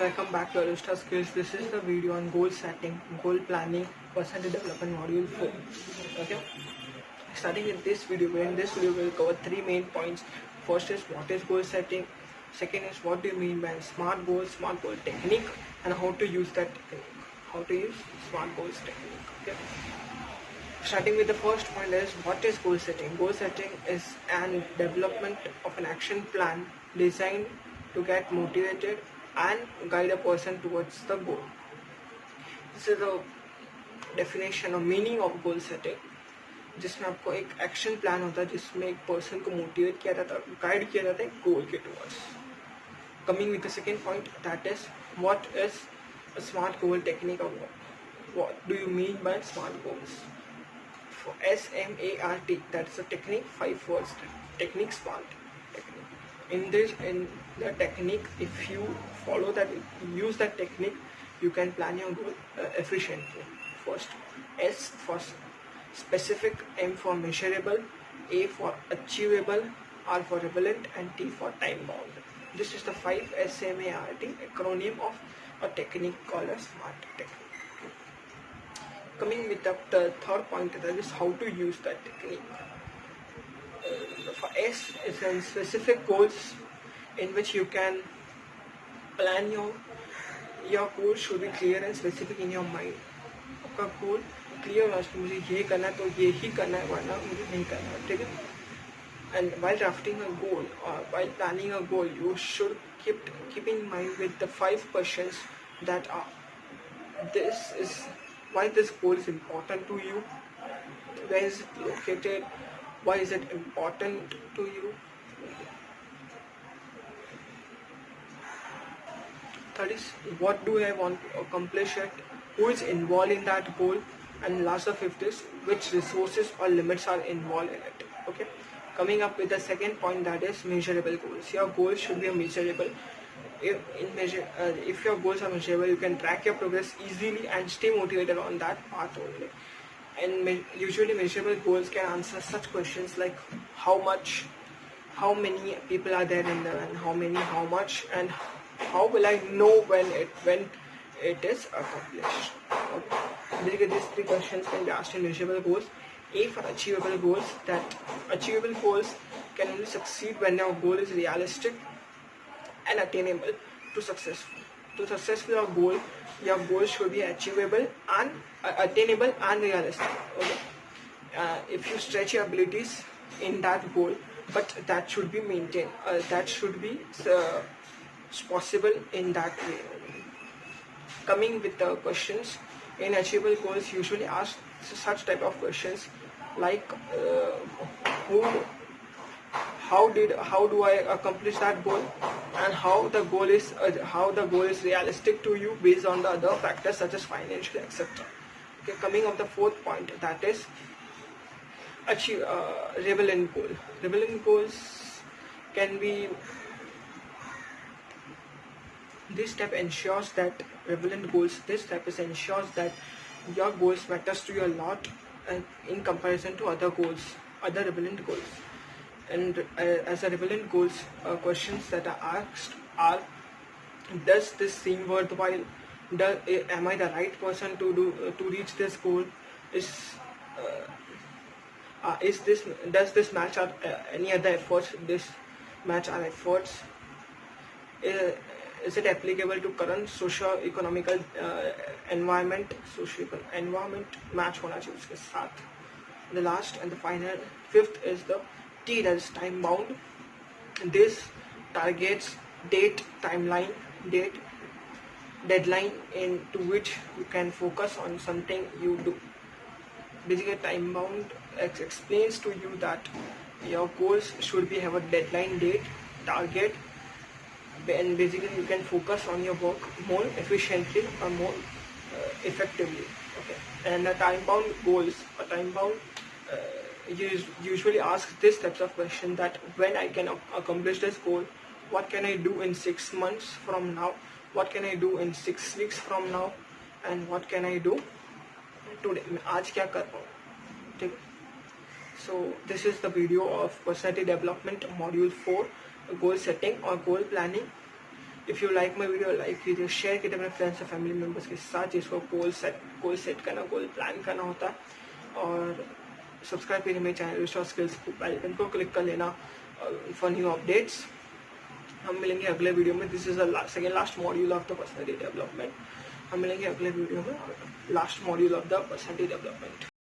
welcome back to Arista Skills. This is the video on goal setting, goal planning, personality development module 4. Okay. Starting with this video, in this video we'll cover 3 main points. First is what is goal setting. Second is what do you mean by smart goal technique, and how to use that technique. How to use smart goals technique. Okay. Starting with the first point is what is goal setting. Goal setting is an development of an action plan designed to get motivated and guide a person towards the goal. This is the definition or meaning of goal setting, जिसमें आपको एक action plan होता है जिसमें एक person को motivate किया जाता है, गाइड किया जाता है गोल के towards. Coming with the second point, that is what is a smart goal technique, or what do you mean by smart goals? For SMART, that's a technique, 5 words. Technique, smart technique. In the technique, if you follow that, use that technique, you can plan your goal efficiently. First, S for specific, M for measurable, A for achievable, R for relevant, and T for time bound. This is the 5 SMART acronym of a technique called a smart technique. Coming with the third point, that is how to use that technique. For S, it's in specific goals in which you can plan your goal should be clear and specific in your mind. आपका goal clear होना चाहिए, मुझे ये करना है तो ये ही करना है, वरना मुझे नहीं करना है, ठीक है. And while drafting a goal or while planning a goal, you should keep in mind with the 5 questions that are why this goal is important to you, where is it located, why is it important to you. Third is what do I want to accomplish it, who is involved in that goal, and last the fifth is which resources or limits are involved in it. Okay. Coming up with the second point, that is measurable goals. Your goals should be measurable. If your goals are measurable, you can track your progress easily and stay motivated on that path only. And usually measurable goals can answer such questions like how many people are there in the run, how much, and how will I know when it is accomplished. Okay. These 3 questions can be asked in measurable goals. A for achievable goals, that achievable goals can only succeed when your goal is realistic and attainable to successful. To successful your goal should be achievable and attainable and realistic. Okay. If you stretch your abilities in that goal, but that should be maintained. That should be possible in that way. Coming with the questions in achievable goals, usually ask such type of questions like how do I accomplish that goal, and how the goal is realistic to you based on the other factors such as financial, etc. Okay, coming up the fourth point, that is achieve relevant goal. Relevant goals can be, this step ensures that your goals matters to you a lot in comparison to other relevant goals. And as a relevant goals, questions that are asked are: does this seem worthwhile? Am I the right person to reach this goal? Does this match our any other efforts? This match our efforts? Is it applicable to current socio-economical environment? Match होना चाहिए उसके साथ. The last and the final, fifth is the T, that is time bound. This targets deadline into which you can focus on something you do. Basically, time bound explains to you that your goals should have a deadline date, target, and basically you can focus on your work more efficiently or more effectively. Okay. And a time bound goals, you usually ask this types of question, that when I can accomplish this goal, what can I do in 6 months from now, what can I do in 6 weeks from now, and what can I do today, आज क्या कर पाऊँ. ठीक. So this is the video of personality development module 4, goal setting or goal planning. If you like my video like कीजिए, share कीजिए अपने friends और family members के साथ, जिसको गोल सेट करना, गोल प्लान करना होता है। और सब्सक्राइब कीजिए मेरे channel Resource Skills, bell icon को क्लिक कर लेना फॉर न्यू अपडेट्स। हम मिलेंगे अगले वीडियो में। This is the second last module of the personality development. हम मिलेंगे अगले वीडियो में, last module of the personality development.